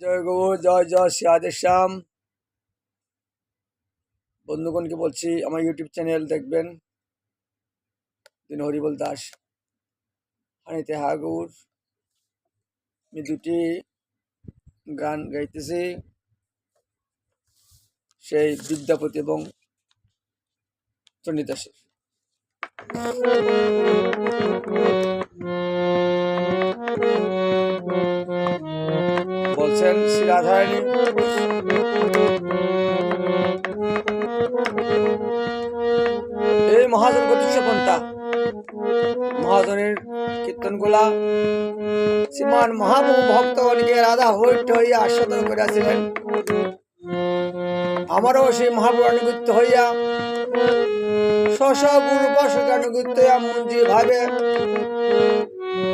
জয় গৌর, জয় জয় শ্রী আদেশ্যাম। বন্ধুগণকে বলছি আমার YouTube channel দেখবেন, দিন হরিবল দাস হানিতে হা গৌর। আমি দুটি গান গাইতেছি, সেই বিদ্যাপতি এবং চণ্ডীদাসের। বলছেন শ্রী রাধারানী, এই মহাজন কর্তৃক পন্থা মহাজনের কীর্তনগুলা শ্রীমান মহাপ্রভু ভক্তগণকে রাধা হইট হইয়া আস্বাদন করিয়াছিলেন। আমারও সেই মহাপ্রভু অনুগত্য হইয়া স্ব গুরু বর্ষকে অনুগত্য হইয়া মন্দির ভাবে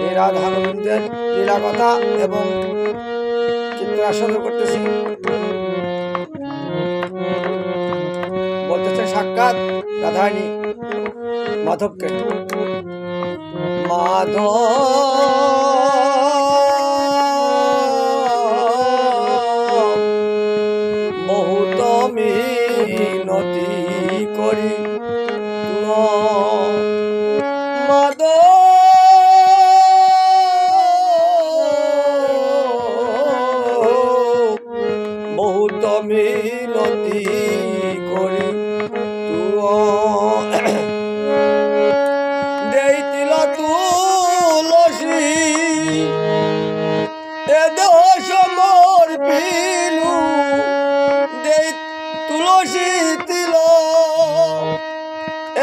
এই রাধা গোবিন্দের লীলা কথা এবং কীর্তন আস্বাদন করতেছি। বলতেছে সাক্ষাৎ রাধারানী মাধবকে। মাধব বহুত মিনতি করি মাধব বহুত মিনতি করি দেইতিল তুলসী এ দোষ মোর পিলু দেই তুলসী তিল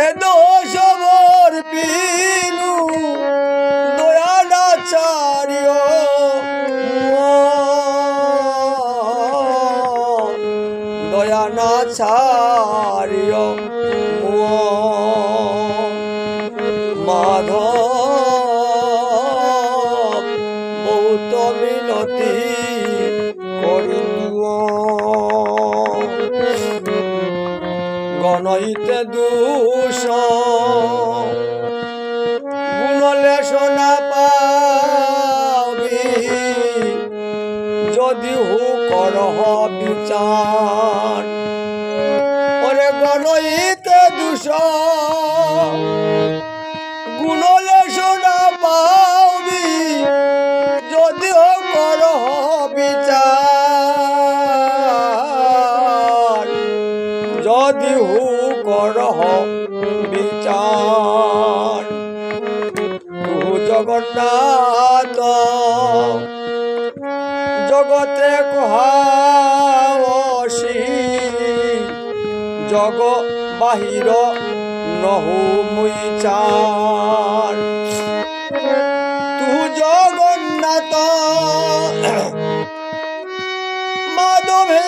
এ দোষ মোর পিলু দয়ানাচার্য দয়ানাচার্য মাধব বহুত মিনতি করি গণইতে দোষ গুণলেশ না পাবি যদি হু করহ বিচার। ওরে গণইতে দোষ গুণলেশ না পাবি যদি হু করহ বিচার। যদি হু করহ বিচার। প্রভু জগন্নাথ জগতে কহাওসি জগ বাহির নহু মুই চার। তু জগন্নাথ মাধবে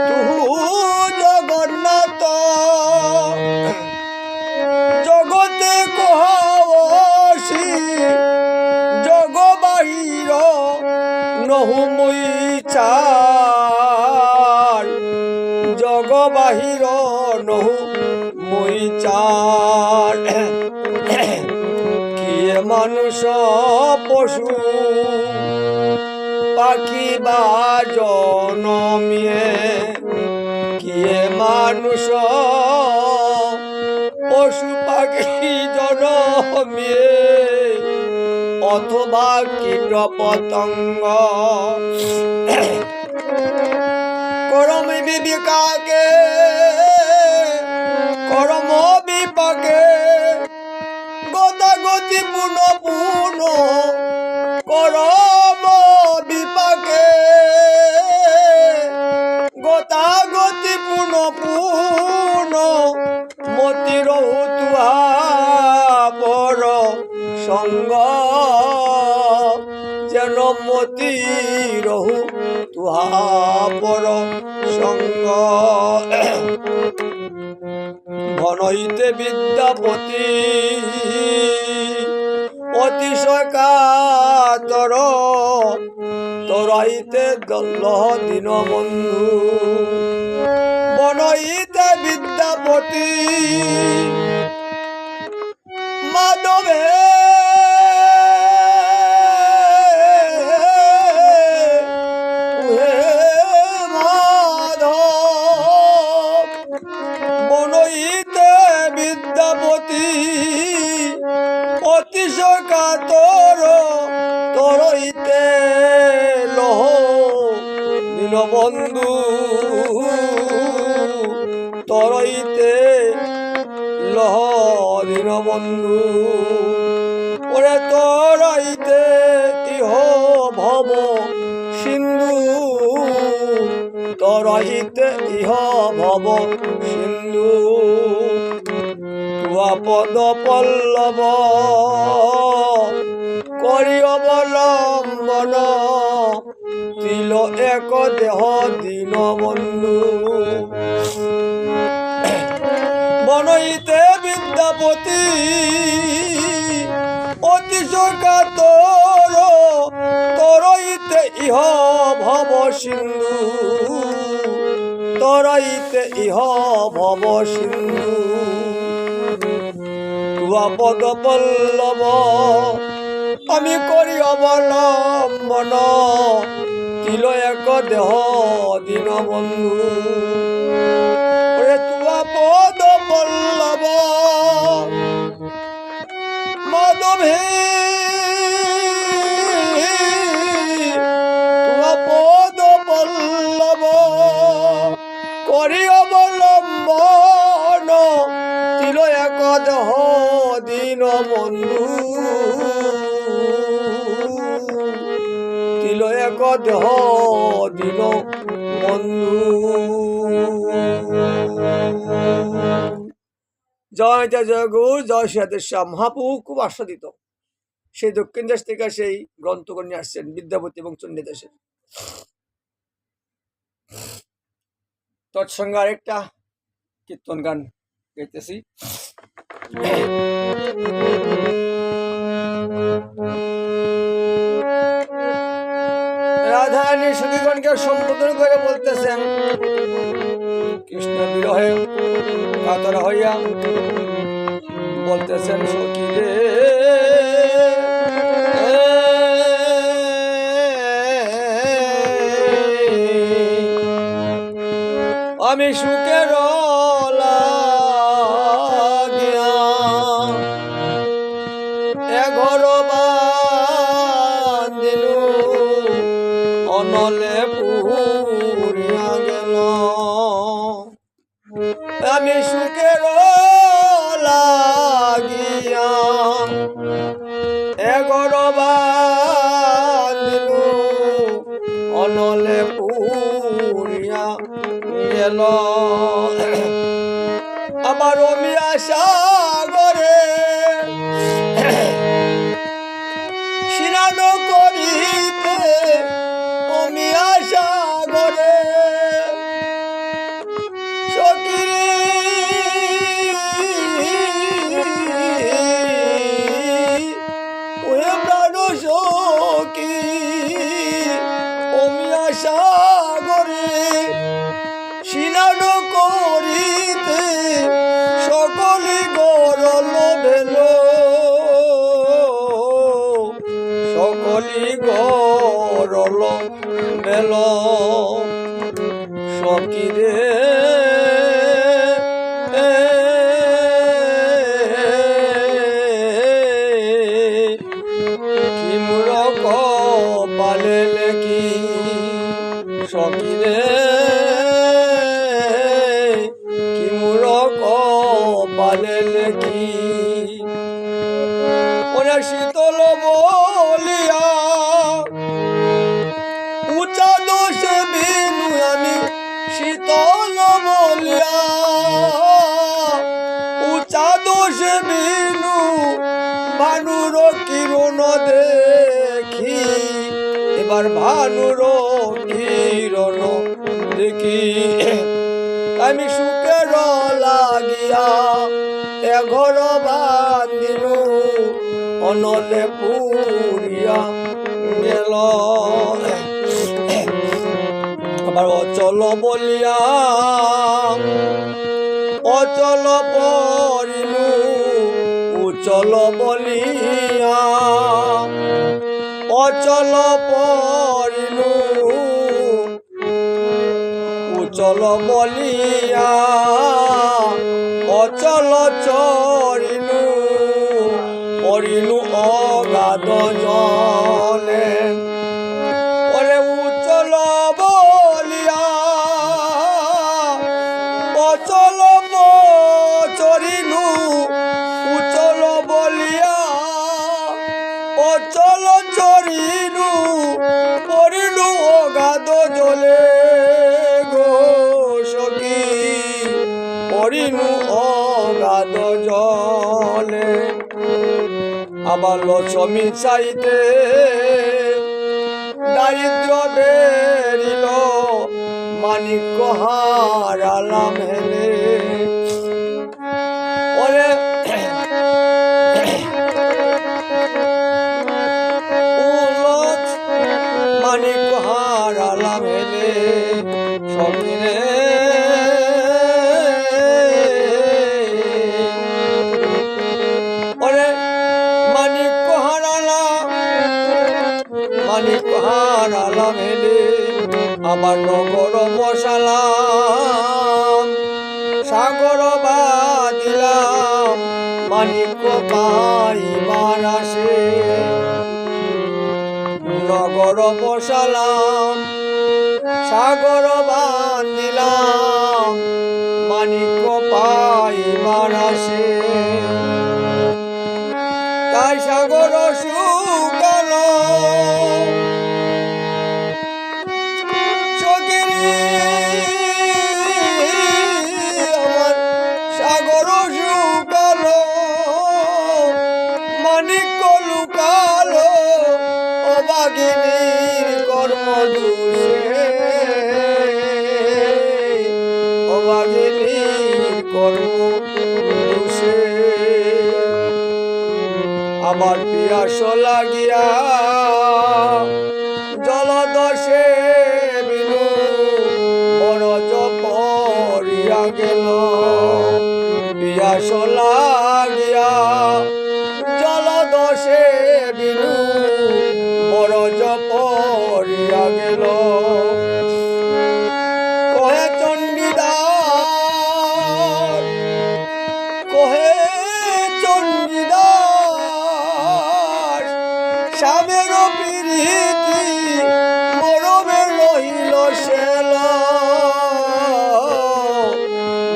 তু জগন্নাথ জগতে কহাওসি জগ বাহির নহু মুই চার। জগ বাহির নহু মুই চার। কিয়ে মানুষ পশু পাখি বা জনমিয়ে কিয়ে মানুষ পশু পাখি জনমিয়ে অথবা কীট পতঙ্গ করম বিবেকাকে করম বিপাকে গতাগতি পুন পুন করম বিপাকে গতাগতি পুন পুন মতির তুহা পর সঙ্গ যেন মতি রহু তুহা পর সঙ্গ। ঘনইতে বিদ্যাপতি অতিশয় কাতর তরাইতে দল্লহ দীন বন্ধু। বনইতে বিদ্যাপতি মাধবে তরইতে লহ দীনবন্ধু তরইতে লহ দীনবন্ধু ওরে তরইতে ইহ ভব সিন্ধু তরইতে ইহ ভব সিন্ধু তুয়া পদ পল্লব করি অবলম্বন তিল এক দেহ দীনবন্ধু বনইতে বিদ্যাপতি অতিশকাতর তরইতে ইহ ভব সিন্ধু তরইতে ইহ ভব সিন্ধু তুয়া পদ পল্লব আমি করি অবলম্বন তিল এক দেহ দীনবন্ধু ওরে তুয়া পদ পল্লব মাধবী তুয়া পদ পল্লব করি অবলম্বন তিল এক দেহ দীনবন্ধু তিল এক দেহ দীনবন্ধু জয় জয় জয় গুরু জয় শ্রীদেশ্বর মহাপ্রভু খুব আস্বাদিত সেই দক্ষিণ দেশ থেকে সেই গ্রন্থগুলো নিয়ে আসছেন বিদ্যাপতি এবং চণ্ডী দেশে তৎসঙ্গে আরেকটা কীর্তন গান গাইতেছি রাধারানী সখীগণকে সম্বোধন করে বলতেছেন কৃষ্ণ বিরহে কাতর হইয়া বলতেছেন সখী রে আমি সুখের লাগিয়া এঘর বান্ধিলু অনলে পুরিয়া গেল আমি সুখের লাগিয়া এঘর বান্ধিলু অনলে পুরিয়া গেল আমার অমিয়া সাগরে স্নান করিতে অমিয়া সাগরে সখী ওরে প্রাণ সখী অমিয়া সাগরে স্নান করিতে সকলি গরল ভেল সকলি গরল ভেল সখী রে কি মোর কপালে লেখি সখী রে লেখি ওরে শীতল বলিয়া উঁচা দোষে বিনু আমি শীতল বলিয়া উঁচা দোষে বিনু ভানুর কিরণ দেখি এবার ভানুর কিরণ দেখি আমি সুখের লাগিয়া এঘর বান্ধিলু অনলে পুরিয়া গেল আবার অচল বলিয়া অচল পড়িলু উচল বলিয়া অচল পড়িলু উচল বলিয়া অচল চরিলু পড়িলু অগাধ জলে চরিনু পড়িনু অগাধ জলে গো সখী পড়িনু অগাধ জলে আবার লক্ষ্মী চাইতে দারিদ্র বেরিল মানিক হারালাম হেলে ওরে মানিক হারালাম হেলে সবিনে ওরে মানিক হারালাম হেলে আমার নগর বসালাম সাগর বাদিলাম মানিক পাইবার আসে নগর বসালাম সাগর বান্দিলাম মানিক পাইবার আসে তাই সাগর শুকাল আমার সাগর শুকাল মানিক লুকালো অবাগিনীর কর্ম দোষে অবাগিনীর কর্ম দোষে আমার পিয়াস লাগিয়া জলদশে বিনু বরজ পড়িয়া গেল পিয়াস লাগিয়া জলদশে বিনু বরজ পড়িয়া গেল কহে চণ্ডীদাস কহে চণ্ডীদাস স্বামীর প্রীতি মরমে রহিল শেল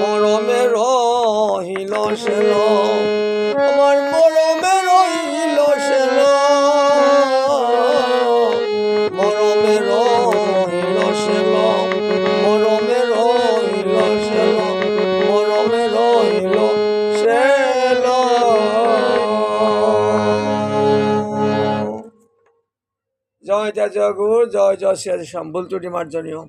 মরমে রহিল শেল আমার মরমে রহিল শেল মরমে রহিল শেল মরমে রহিল শেল মরমে রহিল শেল জয় জয় জয় গুরু জয় জয় শ্রী সম্বল টুটি মার্জনীয়।